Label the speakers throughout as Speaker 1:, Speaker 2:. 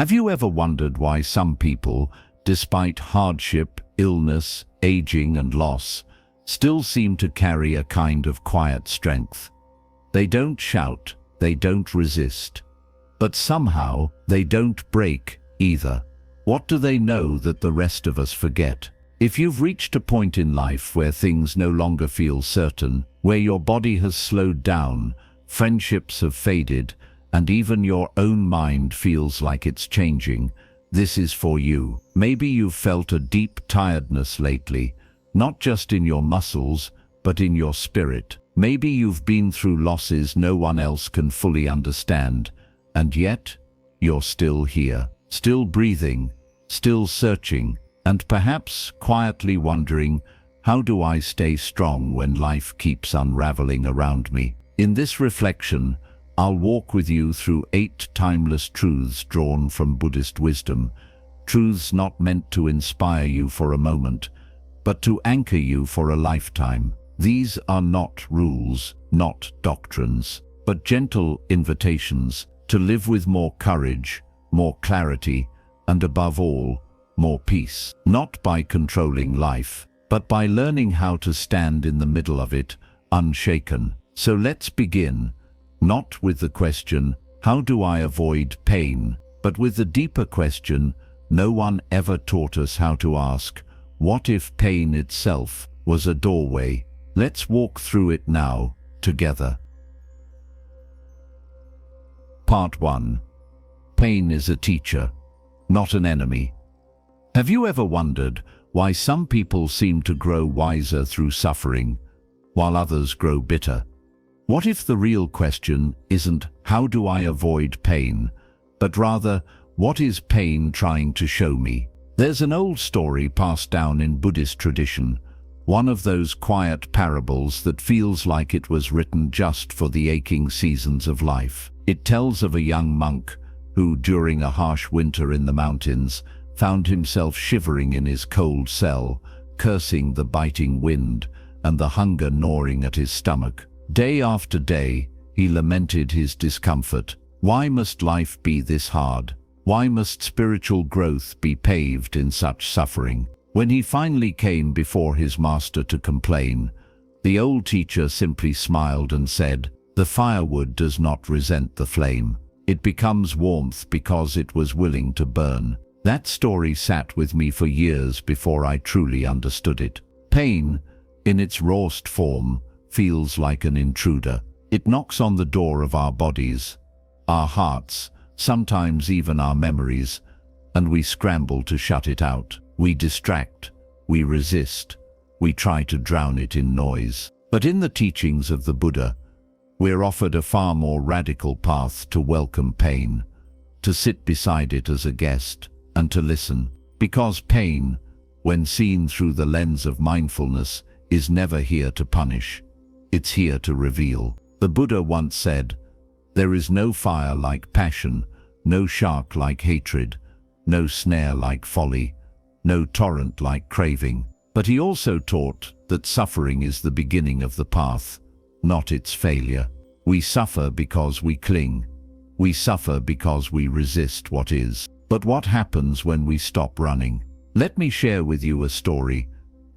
Speaker 1: Have you ever wondered why some people, despite hardship, illness, aging and loss, still seem to carry a kind of quiet strength? They don't shout, they don't resist, but somehow they don't break either. What do they know that the rest of us forget? If you've reached a point in life where things no longer feel certain, where your body has slowed down, friendships have faded, and even your own mind feels like it's changing, this is for you. Maybe you've felt a deep tiredness lately, not just in your muscles, but in your spirit. Maybe you've been through losses no one else can fully understand, and yet you're still here, still breathing, still searching, and perhaps quietly wondering, how do I stay strong when life keeps unraveling around me? In this reflection, I'll walk with you through 8 timeless truths drawn from Buddhist wisdom, truths not meant to inspire you for a moment, but to anchor you for a lifetime. These are not rules, not doctrines, but gentle invitations to live with more courage, more clarity, and above all, more peace. Not by controlling life, but by learning how to stand in the middle of it, unshaken. So let's begin, not with the question, how do I avoid pain, but with the deeper question, no one ever taught us how to ask, what if pain itself was a doorway? Let's walk through it now, together. Part 1. Pain is a teacher, not an enemy. Have you ever wondered why some people seem to grow wiser through suffering, while others grow bitter? What if the real question isn't, how do I avoid pain, but rather, what is pain trying to show me? There's an old story passed down in Buddhist tradition, one of those quiet parables that feels like it was written just for the aching seasons of life. It tells of a young monk who, during a harsh winter in the mountains, found himself shivering in his cold cell, cursing the biting wind and the hunger gnawing at his stomach. Day after day, he lamented his discomfort. Why must life be this hard? Why must spiritual growth be paved in such suffering? When he finally came before his master to complain, the old teacher simply smiled and said, "The firewood does not resent the flame. It becomes warmth because it was willing to burn." That story sat with me for years before I truly understood it. Pain, in its rawest form, feels like an intruder. It knocks on the door of our bodies, our hearts, sometimes even our memories, and we scramble to shut it out. We distract, we resist, we try to drown it in noise. But in the teachings of the Buddha, we're offered a far more radical path to welcome pain, to sit beside it as a guest, and to listen. Because pain, when seen through the lens of mindfulness, is never here to punish. It's here to reveal. The Buddha once said, "There is no fire like passion, no shark like hatred, no snare like folly, no torrent like craving." But he also taught that suffering is the beginning of the path, not its failure. We suffer because we cling. We suffer because we resist what is. But what happens when we stop running? Let me share with you a story,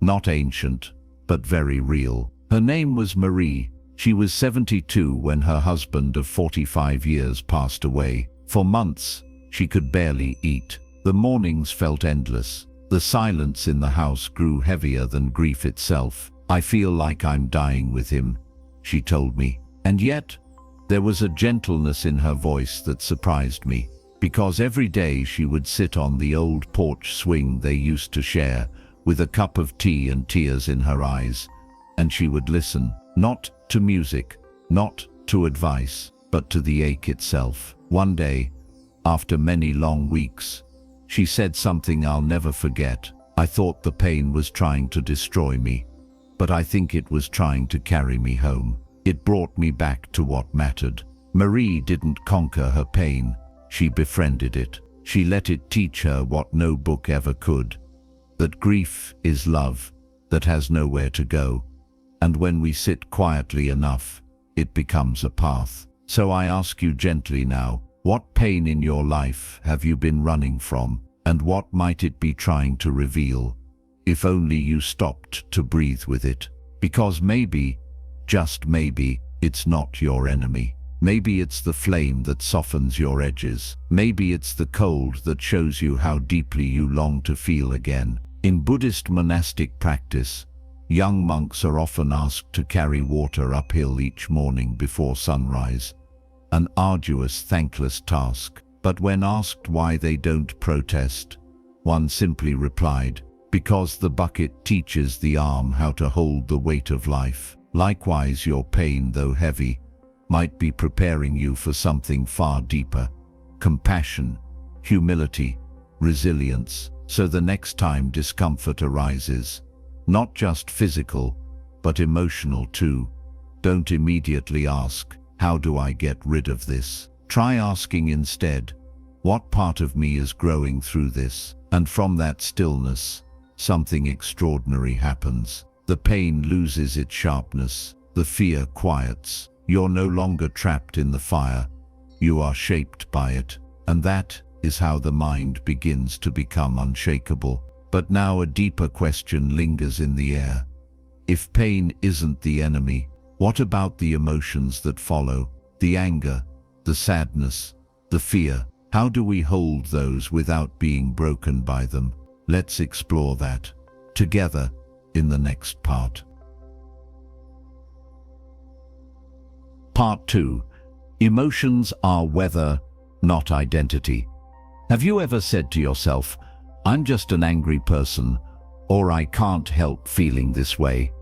Speaker 1: not ancient, but very real. Her name was Marie. She was 72 when her husband of 45 years passed away. For months, she could barely eat. The mornings felt endless. The silence in the house grew heavier than grief itself. "I feel like I'm dying with him," she told me. And yet, there was a gentleness in her voice that surprised me. Because every day she would sit on the old porch swing they used to share, with a cup of tea and tears in her eyes, and she would listen, not to music, not to advice, but to the ache itself. One day, after many long weeks, she said something I'll never forget. "I thought the pain was trying to destroy me, but I think it was trying to carry me home. It brought me back to what mattered." Marie didn't conquer her pain. She befriended it. She let it teach her what no book ever could, that grief is love that has nowhere to go. And when we sit quietly enough, it becomes a path. So I ask you gently now, What pain in your life have you been running from, and what might it be trying to reveal? If only you stopped to breathe with it. Because maybe, just maybe, it's not your enemy. Maybe it's the flame that softens your edges. Maybe it's the cold that shows you how deeply you long to feel again. In Buddhist monastic practice, young monks are often asked to carry water uphill each morning before sunrise. An arduous, thankless task. But when asked why they don't protest, one simply replied, "Because the bucket teaches the arm how to hold the weight of life." Likewise, your pain, though heavy, might be preparing you for something far deeper. Compassion, humility, resilience. So the next time discomfort arises, not just physical, but emotional too, don't immediately ask, "How do I get rid of this?" Try asking instead, "What part of me is growing through this?" And from that stillness, something extraordinary happens. The pain loses its sharpness, the fear quiets. You're no longer trapped in the fire, you are shaped by it. And that is how the mind begins to become unshakable. But now a deeper question lingers in the air. If pain isn't the enemy, what about the emotions that follow? The anger, the sadness, the fear. How do we hold those without being broken by them? Let's explore that together in the next part. Part 2. Emotions are weather, not identity. Have you ever said to yourself, "I'm just an angry person," or "I can't help feeling this way"?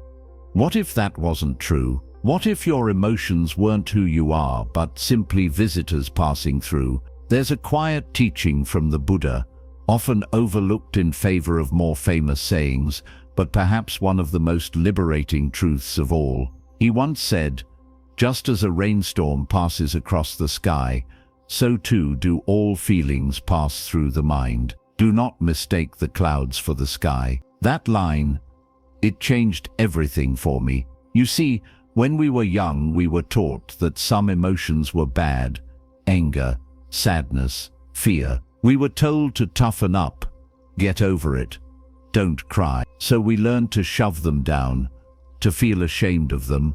Speaker 1: What if that wasn't true? What if your emotions weren't who you are, but simply visitors passing through? There's a quiet teaching from the Buddha, often overlooked in favor of more famous sayings, but perhaps one of the most liberating truths of all. He once said, "Just as a rainstorm passes across the sky, so too do all feelings pass through the mind. Do not mistake the clouds for the sky." That line, it changed everything for me. You see, when we were young, we were taught that some emotions were bad: anger, sadness, fear. We were told to toughen up, get over it, don't cry. So we learned to shove them down, to feel ashamed of them,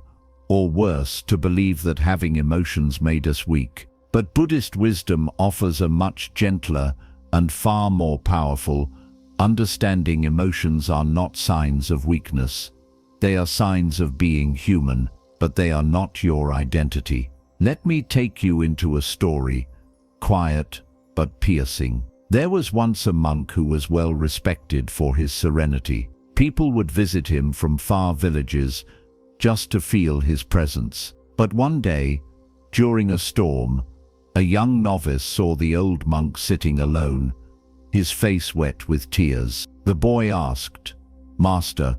Speaker 1: or worse, to believe that having emotions made us weak. But Buddhist wisdom offers a much gentler and far more powerful understanding. Emotions are not signs of weakness. They are signs of being human, but they are not your identity. Let me take you into a story, quiet but piercing. There was once a monk who was well respected for his serenity. People would visit him from far villages just to feel his presence. But one day, during a storm, a young novice saw the old monk sitting alone, his face wet with tears. The boy asked, "Master,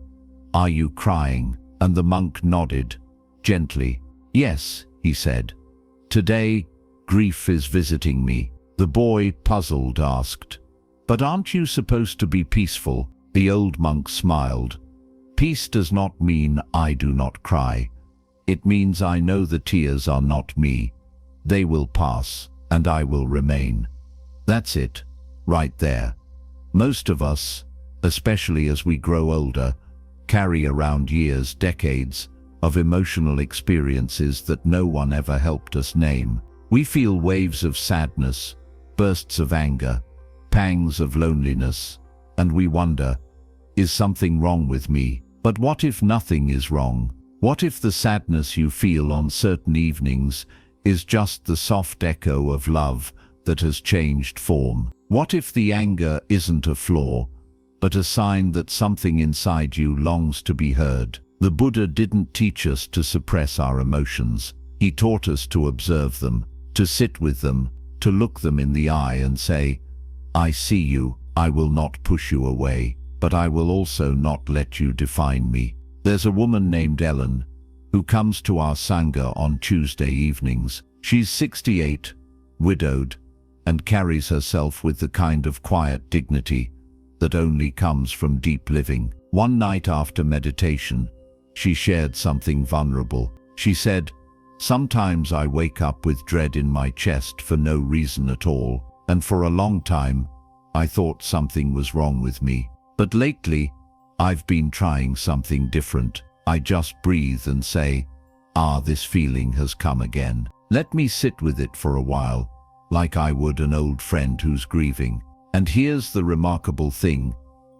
Speaker 1: are you crying?" And the monk nodded, gently. "Yes," he said. "Today, grief is visiting me." The boy, puzzled, asked, "But aren't you supposed to be peaceful?" The old monk smiled. "Peace does not mean I do not cry. It means I know the tears are not me. They will pass, and I will remain." That's it, right there. Most of us, especially as we grow older, carry around years, decades of emotional experiences that no one ever helped us name. We feel waves of sadness, bursts of anger, pangs of loneliness, and we wonder, is something wrong with me? But what if nothing is wrong? What if the sadness you feel on certain evenings is just the soft echo of love that has changed form? What if the anger isn't a flaw, but a sign that something inside you longs to be heard? The Buddha didn't teach us to suppress our emotions. He taught us to observe them, to sit with them, to look them in the eye and say, "I see you, I will not push you away, but I will also not let you define me." There's a woman named Ellen who comes to our Sangha on Tuesday evenings. She's 68, widowed, and carries herself with the kind of quiet dignity that only comes from deep living. One night after meditation, she shared something vulnerable. She said, Sometimes I wake up with dread in my chest for no reason at all, and for a long time, I thought something was wrong with me. But lately, I've been trying something different. I just breathe and say, this feeling has come again. Let me sit with it for a while, like I would an old friend who's grieving. And here's the remarkable thing.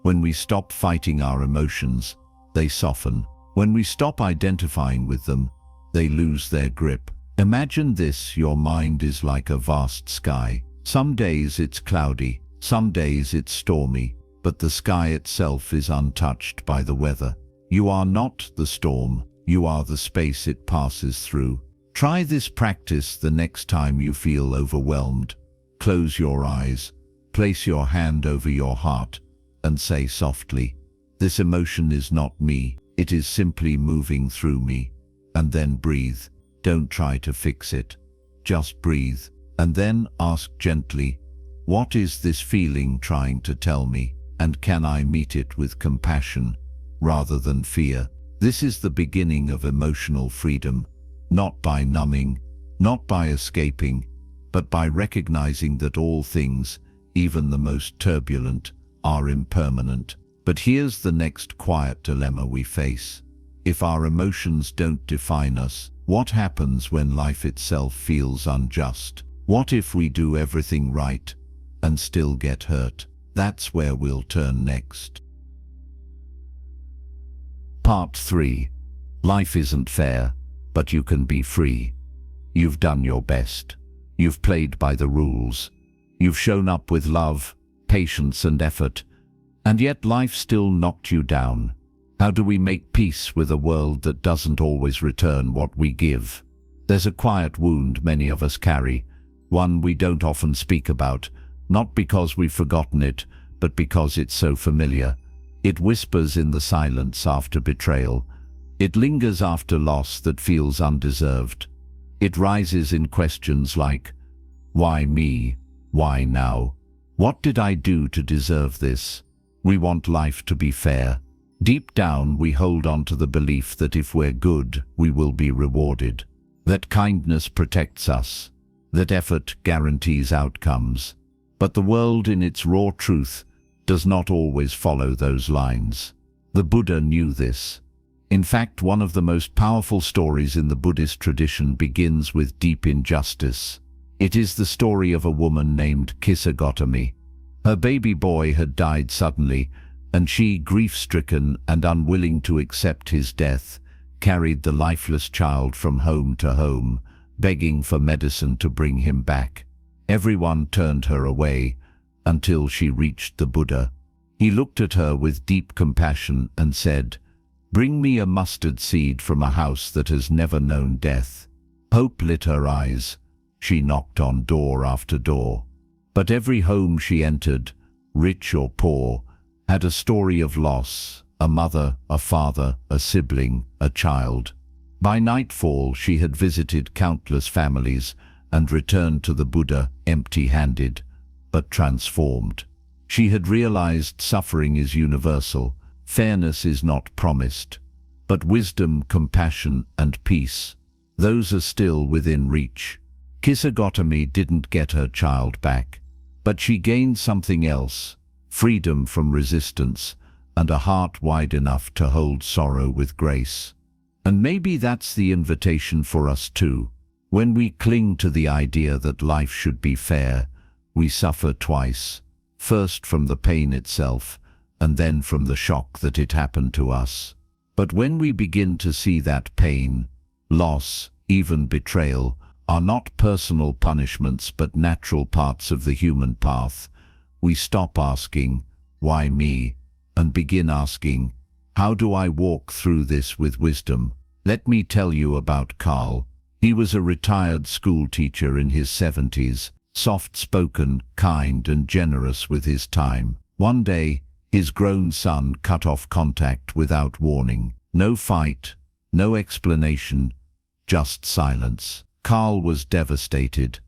Speaker 1: When we stop fighting our emotions, they soften. When we stop identifying with them, they lose their grip. Imagine this: your mind is like a vast sky. Some days it's cloudy, some days it's stormy, but the sky itself is untouched by the weather. You are not the storm, you are the space it passes through. Try this practice the next time you feel overwhelmed. Close your eyes, place your hand over your heart, and say softly, "This emotion is not me, it is simply moving through me." And then breathe. Don't try to fix it. Just breathe. And then ask gently, what is this feeling trying to tell me? And can I meet it with compassion rather than fear? This is the beginning of emotional freedom, not by numbing, not by escaping, but by recognizing that all things, even the most turbulent, are impermanent. But here's the next quiet dilemma we face. If our emotions don't define us, what happens when life itself feels unjust? What if we do everything right and still get hurt? That's where we'll turn next. Part 3. Life isn't fair, but you can be free. You've done your best. You've played by the rules. You've shown up with love, patience, and effort, and yet life still knocked you down. How do we make peace with a world that doesn't always return what we give? There's a quiet wound many of us carry, one we don't often speak about, not because we've forgotten it, but because it's so familiar. It whispers in the silence after betrayal. It lingers after loss that feels undeserved. It rises in questions like, why me? Why now? What did I do to deserve this? We want life to be fair. Deep down, we hold on to the belief that if we're good, we will be rewarded. That kindness protects us. That effort guarantees outcomes. But the world, in its raw truth, does not always follow those lines. The Buddha knew this. In fact, one of the most powerful stories in the Buddhist tradition begins with deep injustice. It is the story of a woman named Kisagotami. Her baby boy had died suddenly, and she, grief-stricken and unwilling to accept his death, carried the lifeless child from home to home, begging for medicine to bring him back. Everyone turned her away until she reached the Buddha. He looked at her with deep compassion and said, "Bring me a mustard seed from a house that has never known death." Hope lit her eyes. She knocked on door after door. But every home she entered, rich or poor, had a story of loss: a mother, a father, a sibling, a child. By nightfall, she had visited countless families and returned to the Buddha empty-handed, but transformed. She had realized suffering is universal, fairness is not promised, but wisdom, compassion, and peace, those are still within reach. Kisagotami didn't get her child back, but she gained something else: freedom from resistance and a heart wide enough to hold sorrow with grace. And maybe that's the invitation for us too. When we cling to the idea that life should be fair, we suffer twice, first from the pain itself, and then from the shock that it happened to us. But when we begin to see that pain, loss, even betrayal, are not personal punishments but natural parts of the human path, we stop asking, "Why me?" and begin asking, "How do I walk through this with wisdom?" Let me tell you about Carl. He was a retired school teacher in his 70s, soft-spoken, kind, and generous with his time. One day, his grown son cut off contact without warning. No fight, no explanation, just silence. Carl was devastated.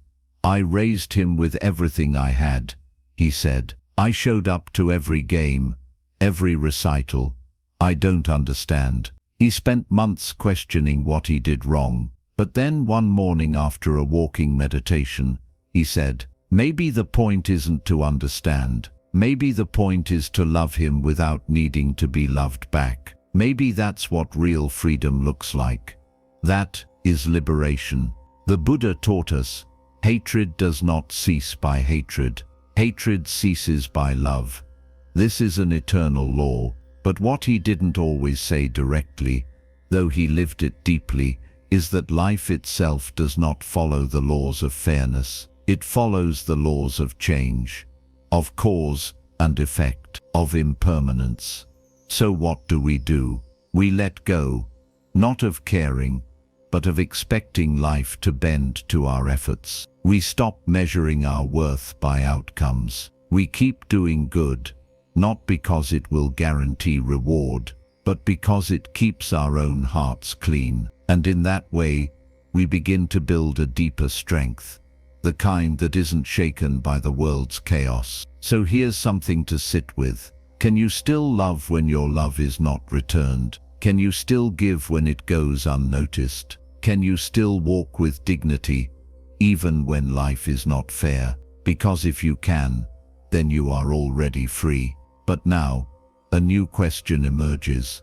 Speaker 1: "I raised him with everything I had," he said. "I showed up to every game, every recital. I don't understand." He spent months questioning what he did wrong, But then one morning after a walking meditation, he said, maybe the point isn't to understand. Maybe the point is to love him without needing to be loved back. Maybe that's what real freedom looks like. That is liberation. The Buddha taught us, hatred does not cease by hatred. Hatred ceases by love. This is an eternal law, but what he didn't always say directly, though he lived it deeply, is that life itself does not follow the laws of fairness. It follows the laws of change, of cause and effect, of impermanence. So what do? We let go, not of caring, but of expecting life to bend to our efforts. We stop measuring our worth by outcomes. We keep doing good, not because it will guarantee reward, but because it keeps our own hearts clean. And in that way, we begin to build a deeper strength, the kind that isn't shaken by the world's chaos. So here's something to sit with. Can you still love when your love is not returned? Can you still give when it goes unnoticed? Can you still walk with dignity, even when life is not fair? Because if you can, then you are already free. But now, a new question emerges.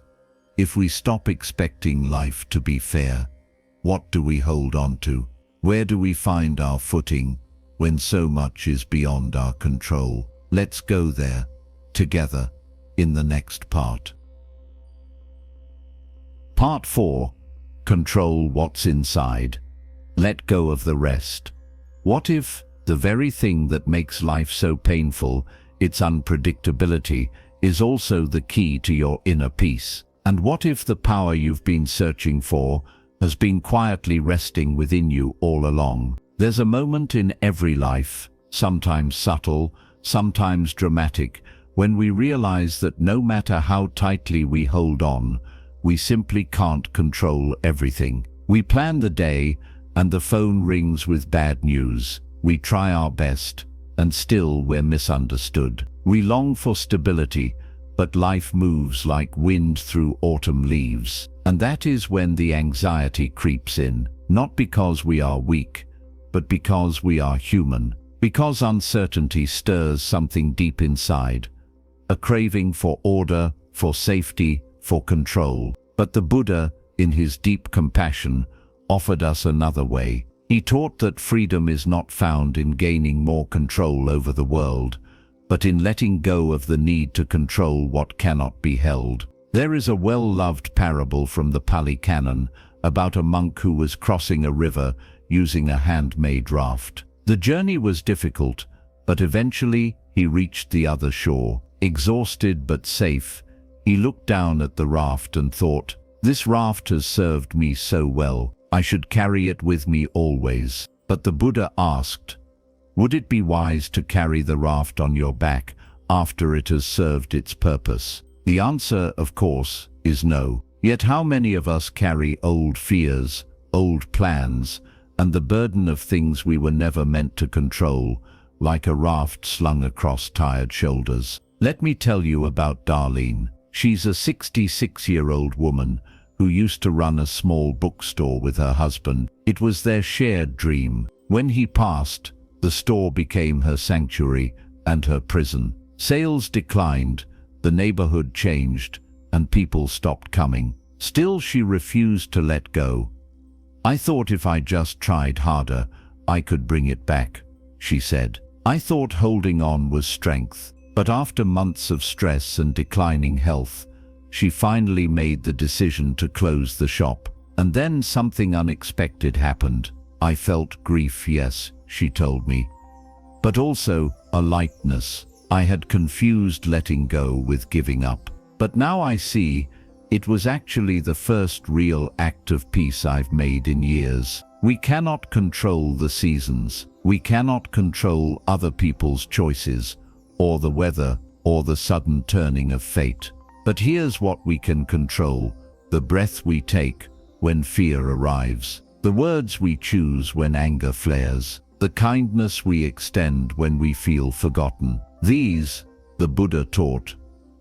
Speaker 1: If we stop expecting life to be fair, what do we hold on to? Where do we find our footing when so much is beyond our control? Let's go there, together, in the next part. Part 4. Control what's inside. Let go of the rest. What if the very thing that makes life so painful, its unpredictability, is also the key to your inner peace? And what if the power you've been searching for has been quietly resting within you all along? There's a moment in every life, sometimes subtle, sometimes dramatic, when we realize that no matter how tightly we hold on, we simply can't control everything. We plan the day, and the phone rings with bad news. We try our best, and still we're misunderstood. We long for stability, but life moves like wind through autumn leaves. And that is when the anxiety creeps in, not because we are weak, but because we are human. Because uncertainty stirs something deep inside, a craving for order, for safety, for control. But the Buddha, in his deep compassion, offered us another way. He taught that freedom is not found in gaining more control over the world, but in letting go of the need to control what cannot be held. There is a well-loved parable from the Pali Canon about a monk who was crossing a river using a handmade raft. The journey was difficult, but eventually he reached the other shore. Exhausted but safe, he looked down at the raft and thought, "This raft has served me so well, I should carry it with me always." But the Buddha asked, would it be wise to carry the raft on your back after it has served its purpose? The answer, of course, is no. Yet how many of us carry old fears, old plans, and the burden of things we were never meant to control, like a raft slung across tired shoulders? Let me tell you about Darlene. She's a 66-year-old woman who used to run a small bookstore with her husband. It was their shared dream. When he passed, the store became her sanctuary and her prison. Sales declined, the neighborhood changed, and people stopped coming. Still, she refused to let go. "I thought if I just tried harder, I could bring it back," she said. "I thought holding on was strength." But after months of stress and declining health, she finally made the decision to close the shop. And then something unexpected happened. "I felt grief, yes," she told me, "but also a lightness. I had confused letting go with giving up. But now I see it was actually the first real act of peace I've made in years." We cannot control the seasons. We cannot control other people's choices, or the weather, or the sudden turning of fate. But here's what we can control: the breath we take when fear arrives, the words we choose when anger flares, the kindness we extend when we feel forgotten. These, the Buddha taught,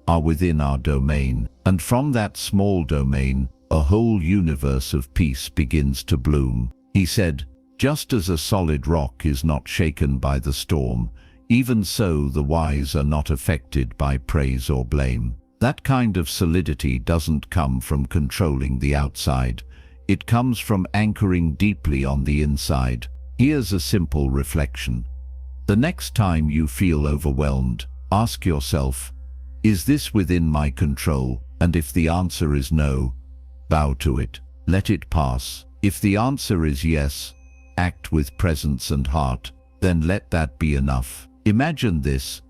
Speaker 1: are within our domain, and from that small domain, a whole universe of peace begins to bloom. He said, just as a solid rock is not shaken by the storm, even so the wise are not affected by praise or blame. That kind of solidity doesn't come from controlling the outside. It comes from anchoring deeply on the inside. Here's a simple reflection. The next time you feel overwhelmed, ask yourself, is this within my control? And if the answer is no, bow to it. Let it pass. If the answer is yes, act with presence and heart. Then let that be enough. Imagine this: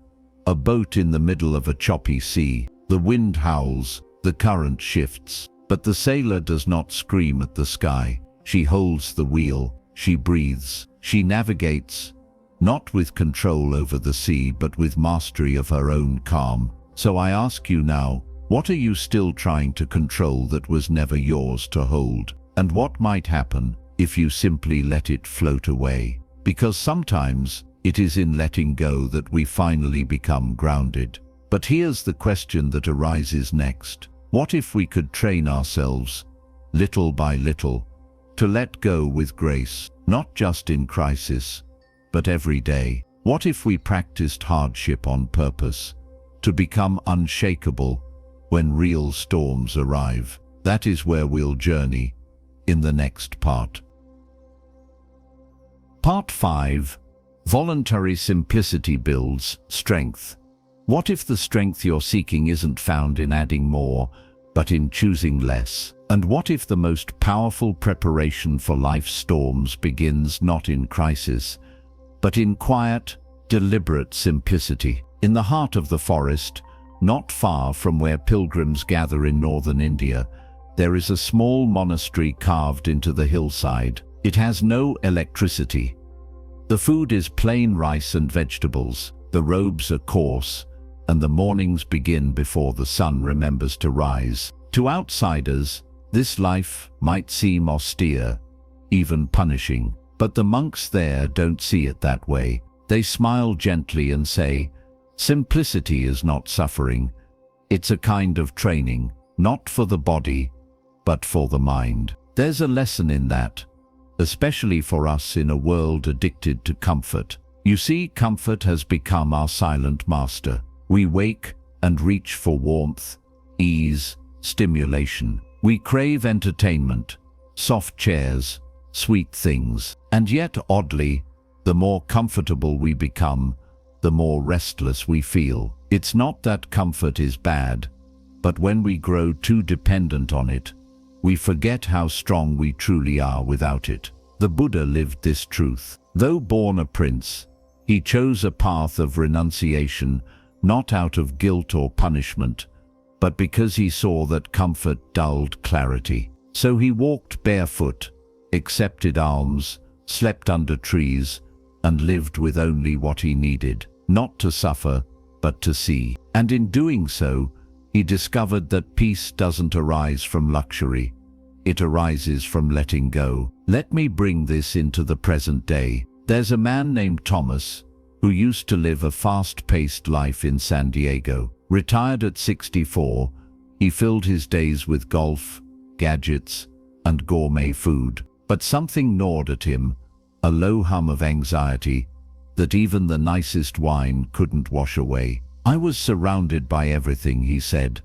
Speaker 1: a boat in the middle of a choppy sea. The wind howls, the current shifts, but the sailor does not scream at the sky. She holds the wheel, she breathes, she navigates, not with control over the sea, but with mastery of her own calm. So I ask you now, what are you still trying to control that was never yours to hold? And what might happen if you simply let it float away? Because sometimes it is in letting go that we finally become grounded. But here's the question that arises next. What if we could train ourselves, little by little, to let go with grace, not just in crisis, but every day? What if we practiced hardship on purpose, to become unshakable when real storms arrive? That is where we'll journey in the next part. Part 5. Voluntary simplicity builds strength. What if the strength you're seeking isn't found in adding more, but in choosing less? And what if the most powerful preparation for life's storms begins not in crisis, but in quiet, deliberate simplicity? In the heart of the forest, not far from where pilgrims gather in northern India, there is a small monastery carved into the hillside. It has no electricity. The food is plain rice and vegetables. The robes are coarse, and the mornings begin before the sun remembers to rise. To outsiders, this life might seem austere, even punishing. But the monks there don't see it that way. They smile gently and say, simplicity is not suffering. It's a kind of training, not for the body, but for the mind. There's a lesson in that, especially for us in a world addicted to comfort. You see, comfort has become our silent master. We wake and reach for warmth, ease, stimulation. We crave entertainment, soft chairs, sweet things. And yet, oddly, the more comfortable we become, the more restless we feel. It's not that comfort is bad, but when we grow too dependent on it, we forget how strong we truly are without it. The Buddha lived this truth. Though born a prince, he chose a path of renunciation, not out of guilt or punishment, but because he saw that comfort dulled clarity. So he walked barefoot, accepted alms, slept under trees, and lived with only what he needed, not to suffer, but to see. And in doing so, he discovered that peace doesn't arise from luxury. It arises from letting go. Let me bring this into the present day. There's a man named Thomas who used to live a fast-paced life in San Diego. Retired at 64, he filled his days with golf, gadgets, and gourmet food. But something gnawed at him, a low hum of anxiety that even the nicest wine couldn't wash away. I was surrounded by everything, he said,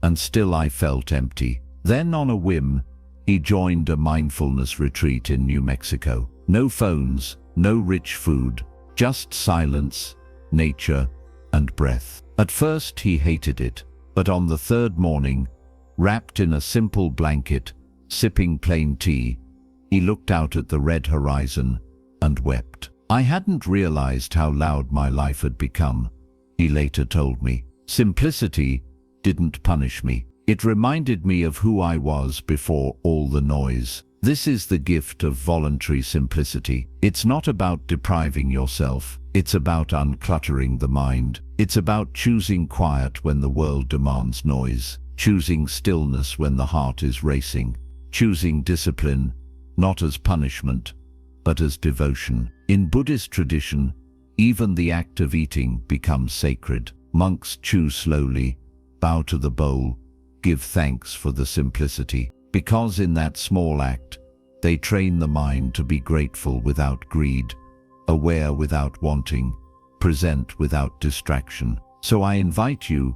Speaker 1: and still I felt empty. Then on a whim, he joined a mindfulness retreat in New Mexico. No phones, no rich food, just silence, nature, and breath. At first he hated it, but on the third morning, wrapped in a simple blanket, sipping plain tea, he looked out at the red horizon and wept. I hadn't realized how loud my life had become, he later told me. Simplicity didn't punish me. It reminded me of who I was before all the noise. This is the gift of voluntary simplicity. It's not about depriving yourself. It's about uncluttering the mind. It's about choosing quiet when the world demands noise, choosing stillness when the heart is racing, choosing discipline, not as punishment, but as devotion. In Buddhist tradition, even the act of eating becomes sacred. Monks chew slowly, bow to the bowl, give thanks for the simplicity. Because in that small act, they train the mind to be grateful without greed, aware without wanting, present without distraction. So I invite you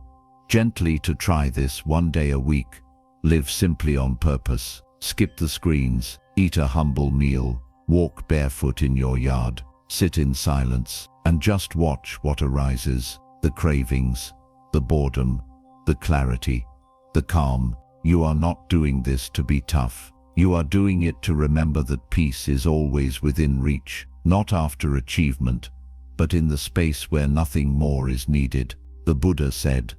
Speaker 1: gently to try this one day a week. Live simply on purpose. Skip the screens, eat a humble meal, walk barefoot in your yard, sit in silence, and just watch what arises. The cravings, the boredom, the clarity, the calm. You are not doing this to be tough. You are doing it to remember that peace is always within reach, not after achievement, but in the space where nothing more is needed. The Buddha said,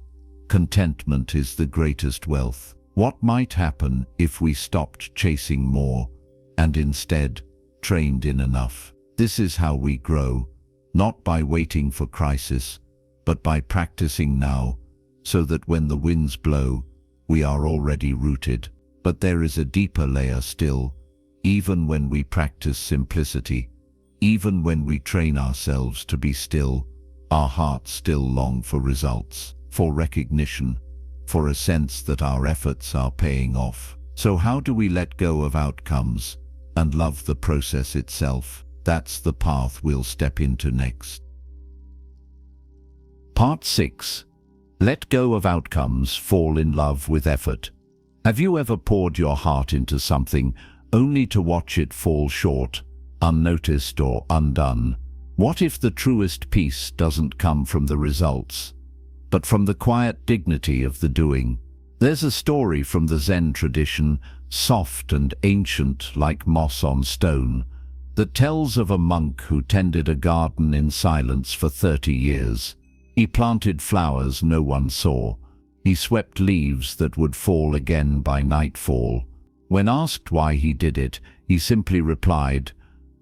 Speaker 1: "Contentment is the greatest wealth." What might happen if we stopped chasing more and instead trained in enough? This is how we grow, not by waiting for crisis, but by practicing now, so that when the winds blow, we are already rooted. But there is a deeper layer still. Even when we practice simplicity, even when we train ourselves to be still, our hearts still long for results, for recognition, for a sense that our efforts are paying off. So how do we let go of outcomes and love the process itself? That's the path we'll step into next. Part 6. Let go of outcomes, fall in love with effort. Have you ever poured your heart into something only to watch it fall short, unnoticed or undone? What if the truest peace doesn't come from the results, but from the quiet dignity of the doing? There's a story from the Zen tradition, soft and ancient like moss on stone, that tells of a monk who tended a garden in silence for 30 years. He planted flowers no one saw. He swept leaves that would fall again by nightfall. When asked why he did it, he simply replied,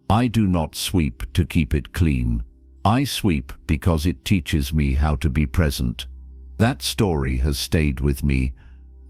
Speaker 1: "I do not sweep to keep it clean. I sweep because it teaches me how to be present." That story has stayed with me,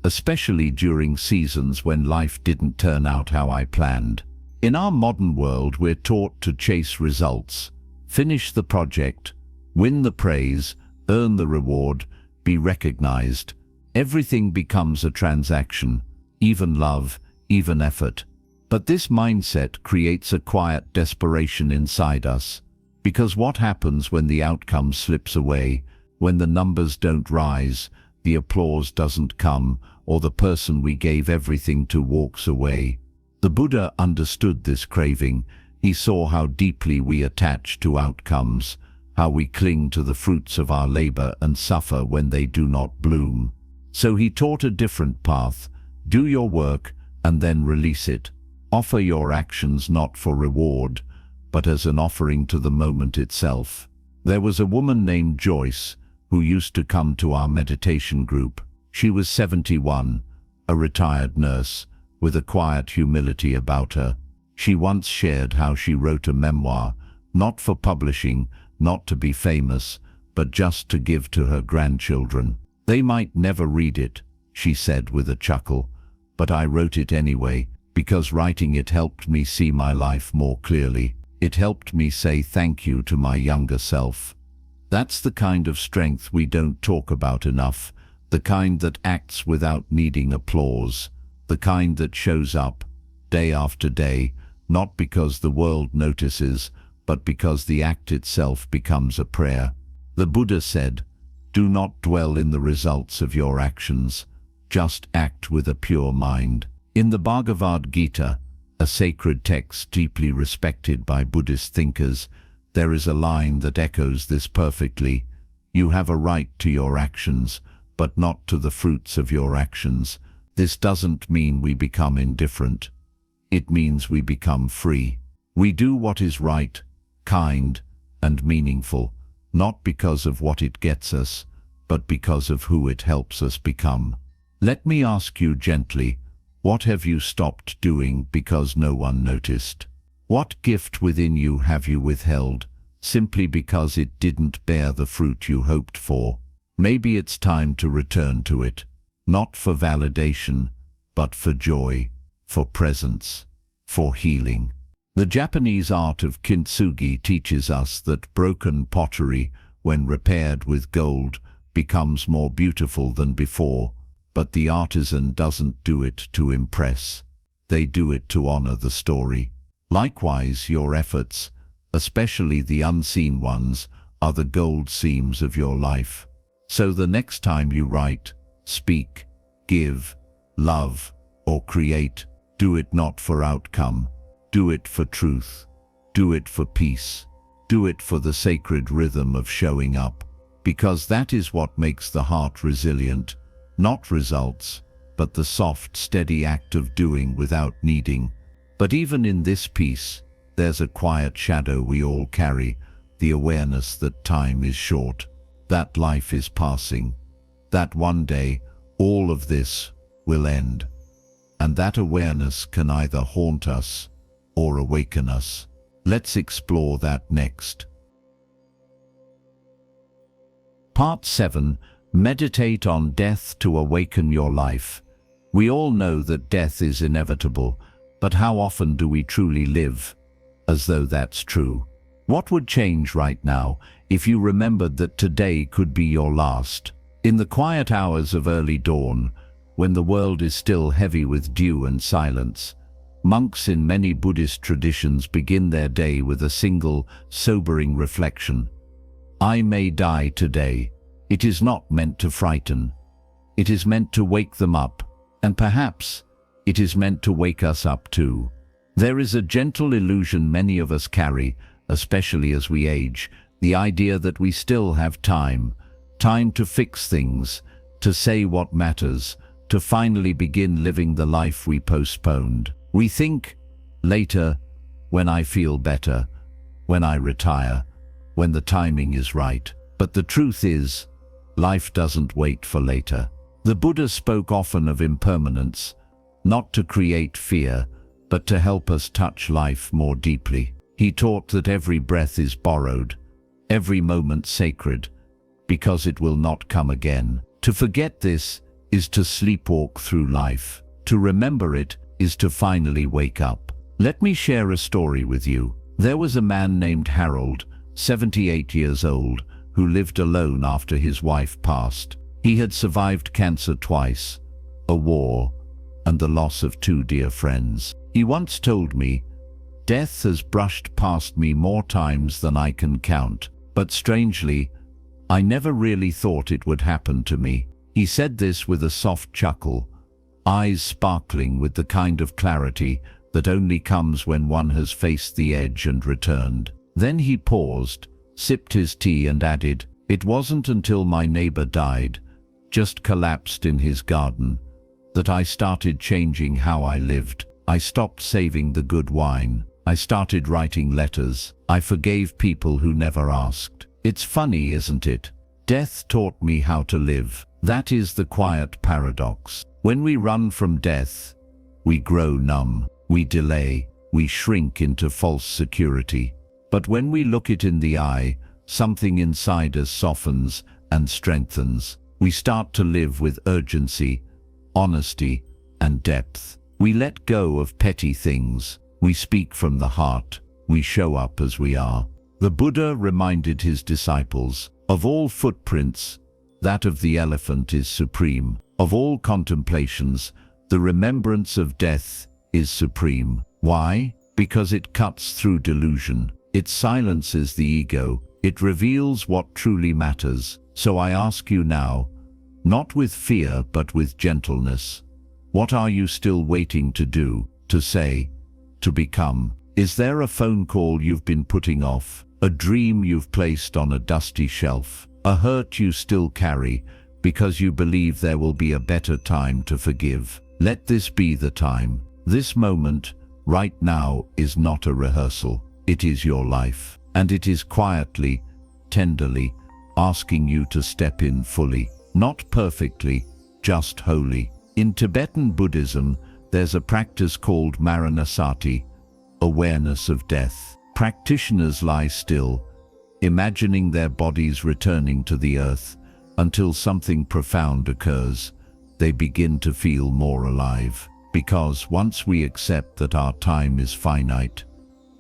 Speaker 1: especially during seasons when life didn't turn out how I planned. In our modern world, we're taught to chase results, finish the project, win the praise, earn the reward, be recognized. Everything becomes a transaction, even love, even effort. But this mindset creates a quiet desperation inside us, because what happens when the outcome slips away, when the numbers don't rise, the applause doesn't come, or the person we gave everything to walks away? The Buddha understood this craving. He saw how deeply we attach to outcomes, how we cling to the fruits of our labor and suffer when they do not bloom. So he taught a different path. Do your work and then release it. Offer your actions not for reward, but as an offering to the moment itself. There was a woman named Joyce who used to come to our meditation group. She was 71, a retired nurse, with a quiet humility about her. She once shared how she wrote a memoir, not for publishing, not to be famous, but just to give to her grandchildren. "They might never read it," she said with a chuckle, "but I wrote it anyway, because writing it helped me see my life more clearly. It helped me say thank you to my younger self." That's the kind of strength we don't talk about enough, the kind that acts without needing applause, the kind that shows up day after day, not because the world notices, but because the act itself becomes a prayer. The Buddha said, "Do not dwell in the results of your actions, just act with a pure mind." In the Bhagavad Gita, a sacred text deeply respected by Buddhist thinkers, there is a line that echoes this perfectly. You have a right to your actions, but not to the fruits of your actions. This doesn't mean we become indifferent. It means we become free. We do what is right, kind, and meaningful, not because of what it gets us, but because of who it helps us become. Let me ask you gently, what have you stopped doing because no one noticed? What gift within you have you withheld, simply because it didn't bear the fruit you hoped for? Maybe it's time to return to it, not for validation, but for joy, for presence, for healing. The Japanese art of kintsugi teaches us that broken pottery, when repaired with gold, becomes more beautiful than before. But the artisan doesn't do it to impress. They do it to honor the story. Likewise, your efforts, especially the unseen ones, are the gold seams of your life. So the next time you write, speak, give, love, or create, do it not for outcome. Do it for truth. Do it for peace. Do it for the sacred rhythm of showing up. Because that is what makes the heart resilient. Not results, but the soft, steady act of doing without needing. But even in this peace, there's a quiet shadow we all carry, the awareness that time is short, that life is passing, that one day all of this will end. And that awareness can either haunt us or awaken us. Let's explore that next. Part 7. Meditate on death to awaken your life. We all know that death is inevitable, but how often do we truly live as though that's true? What would change right now if you remembered that today could be your last? In the quiet hours of early dawn, when the world is still heavy with dew and silence, monks in many Buddhist traditions begin their day with a single, sobering reflection. I may die today. It is not meant to frighten. It is meant to wake them up, and perhaps it is meant to wake us up too. There is a gentle illusion many of us carry, especially as we age, the idea that we still have time to fix things, to say what matters, to finally begin living the life we postponed. We think, later, when I feel better, when I retire, when the timing is right. But the truth is, life doesn't wait for later. The Buddha spoke often of impermanence, not to create fear, but to help us touch life more deeply. He taught that every breath is borrowed, every moment sacred, because it will not come again. To forget this is to sleepwalk through life. To remember it is to finally wake up. Let me share a story with you. There was a man named Harold, 78 years old, who lived alone after his wife passed. He had survived cancer twice, a war, and the loss of 2 dear friends. He once told me, "Death has brushed past me more times than I can count, but strangely, I never really thought it would happen to me." He said this with a soft chuckle, eyes sparkling with the kind of clarity that only comes when one has faced the edge and returned. Then he paused, sipped his tea and added, "It wasn't until my neighbor died, just collapsed in his garden, that I started changing how I lived. I stopped saving the good wine. I started writing letters. I forgave people who never asked." It's funny, isn't it? Death taught me how to live. That is the quiet paradox. When we run from death, we grow numb, we delay, we shrink into false security. But when we look it in the eye, something inside us softens and strengthens. We start to live with urgency, honesty, and depth. We let go of petty things. We speak from the heart. We show up as we are. The Buddha reminded his disciples, of all footprints, that of the elephant is supreme. Of all contemplations, the remembrance of death is supreme. Why? Because it cuts through delusion. It silences the ego. It reveals what truly matters. So I ask you now, not with fear but with gentleness, what are you still waiting to do, to say, to become? Is there a phone call you've been putting off? A dream you've placed on a dusty shelf? A hurt you still carry because you believe there will be a better time to forgive? Let this be the time. This moment, right now, is not a rehearsal. It is your life. And it is quietly, tenderly, asking you to step in fully. Not perfectly, just wholly. In Tibetan Buddhism, there's a practice called Maranasati, awareness of death. Practitioners lie still, imagining their bodies returning to the earth, until something profound occurs. They begin to feel more alive. Because once we accept that our time is finite,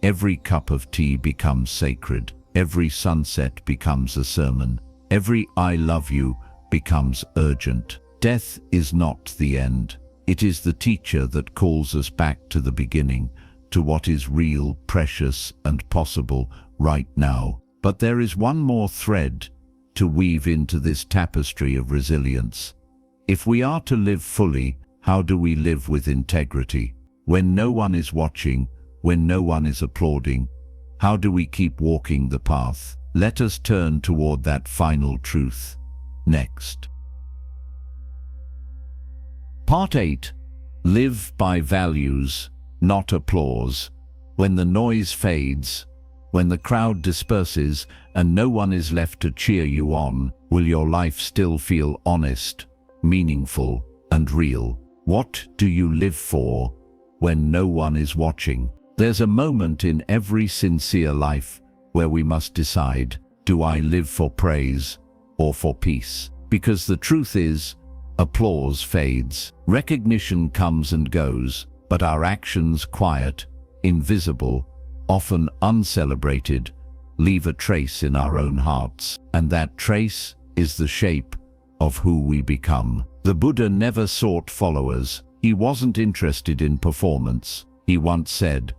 Speaker 1: every cup of tea becomes sacred. Every sunset becomes a sermon. Every "I love you" becomes urgent. Death is not the end. It is the teacher that calls us back to the beginning, to what is real, precious, and possible right now. But there is one more thread to weave into this tapestry of resilience. If we are to live fully, how do we live with integrity? When no one is watching, when no one is applauding, how do we keep walking the path? Let us turn toward that final truth next. Part 8. Live by values, not applause. When the noise fades, when the crowd disperses and no one is left to cheer you on, will your life still feel honest, meaningful, and real? What do you live for when no one is watching? There's a moment in every sincere life where we must decide, do I live for praise or for peace? Because the truth is, applause fades, recognition comes and goes, but our actions, quiet, invisible, often uncelebrated, leave a trace in our own hearts, and that trace is the shape of who we become. The Buddha never sought followers. He wasn't interested in performance. He once said,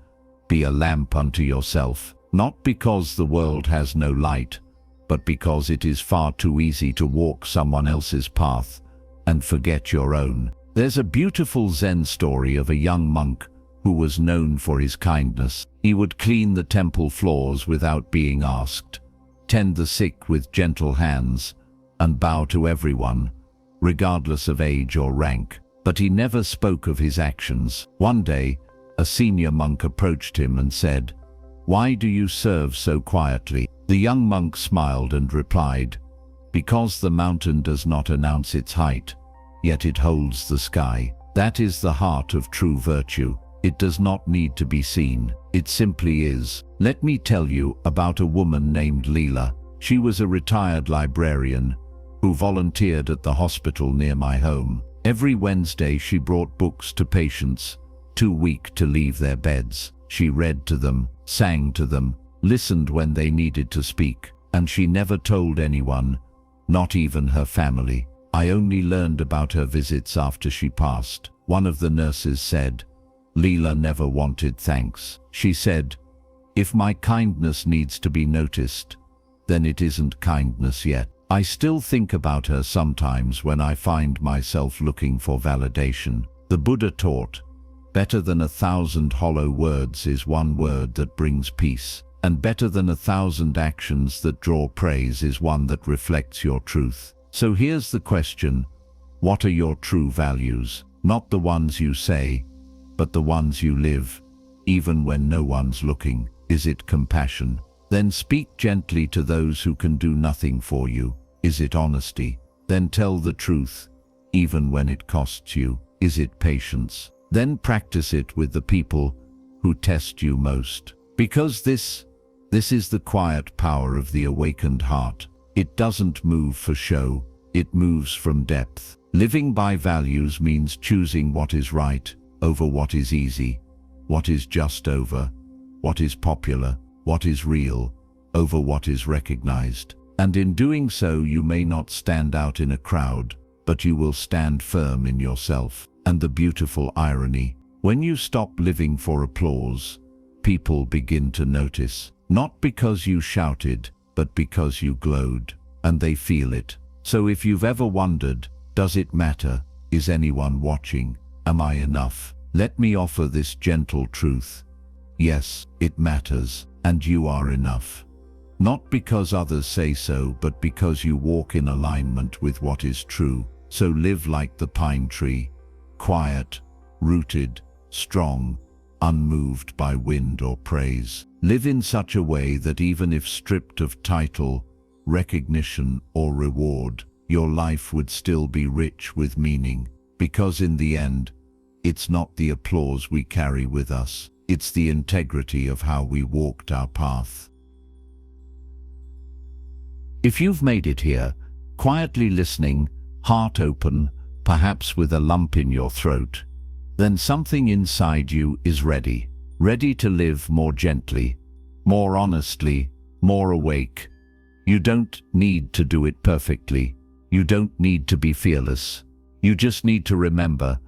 Speaker 1: "Be a lamp unto yourself," not because the world has no light, but because it is far too easy to walk someone else's path and forget your own. There's a beautiful Zen story of a young monk who was known for his kindness. He would clean the temple floors without being asked, tend the sick with gentle hands, and bow to everyone, regardless of age or rank. But he never spoke of his actions. One day, a senior monk approached him and said, "Why do you serve so quietly?" The young monk smiled and replied, "Because the mountain does not announce its height, yet it holds the sky." That is the heart of true virtue. It does not need to be seen. It simply is. Let me tell you about a woman named Leela. She was a retired librarian who volunteered at the hospital near my home. Every Wednesday she brought books to patients too weak to leave their beds. She read to them, sang to them, listened when they needed to speak, and she never told anyone, not even her family. I only learned about her visits after she passed. One of the nurses said, "Leela never wanted thanks." She said, "If my kindness needs to be noticed, then it isn't kindness yet." I still think about her sometimes when I find myself looking for validation. The Buddha taught, better than 1,000 hollow words is one word that brings peace, and better than 1,000 actions that draw praise is one that reflects your truth. So here's the question: what are your true values? Not the ones you say, but the ones you live, even when no one's looking. Is it compassion? Then speak gently to those who can do nothing for you. Is it honesty? Then tell the truth, even when it costs you. Is it patience? Then practice it with the people who test you most. Because this is the quiet power of the awakened heart. It doesn't move for show, it moves from depth. Living by values means choosing what is right over what is easy, what is just over what is popular, what is real over what is recognized. And in doing so, you may not stand out in a crowd, but you will stand firm in yourself. And the beautiful irony, when you stop living for applause, people begin to notice, not because you shouted, but because you glowed, and they feel it. So if you've ever wondered, does it matter? Is anyone watching? Am I enough? Let me offer this gentle truth. Yes, it matters, and you are enough. Not because others say so, but because you walk in alignment with what is true. So live like the pine tree, quiet, rooted, strong, unmoved by wind or praise. Live in such a way that even if stripped of title, recognition, or reward, your life would still be rich with meaning. Because in the end, it's not the applause we carry with us, it's the integrity of how we walked our path. If you've made it here, quietly listening, heart open, perhaps with a lump in your throat, then something inside you is ready to live more gently, more honestly, more awake. You don't need to do it perfectly. You don't need to be fearless. You just need to remember,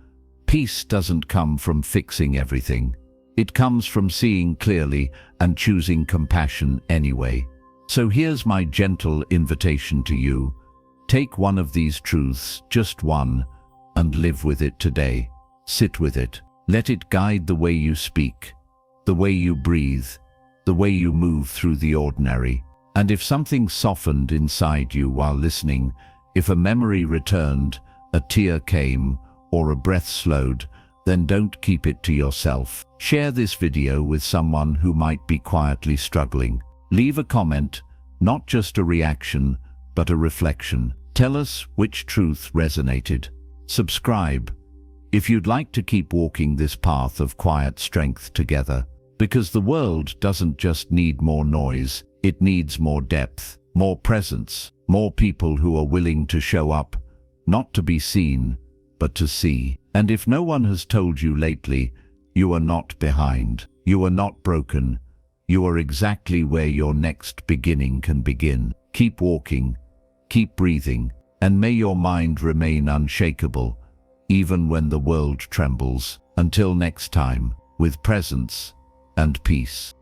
Speaker 1: peace doesn't come from fixing everything. It comes from seeing clearly and choosing compassion anyway. So here's my gentle invitation to you. Take one of these truths, just one, and live with it today. Sit with it. Let it guide the way you speak, the way you breathe, the way you move through the ordinary. And if something softened inside you while listening, if a memory returned, a tear came, or a breath slowed, then don't keep it to yourself. Share this video with someone who might be quietly struggling. Leave a comment, not just a reaction, but a reflection. Tell us which truth resonated. Subscribe if you'd like to keep walking this path of quiet strength together. Because the world doesn't just need more noise, it needs more depth, more presence, more people who are willing to show up, not to be seen, but to see. And if no one has told you lately, you are not behind, you are not broken, you are exactly where your next beginning can begin. Keep walking, keep breathing, and may your mind remain unshakable, even when the world trembles. Until next time, with presence and peace.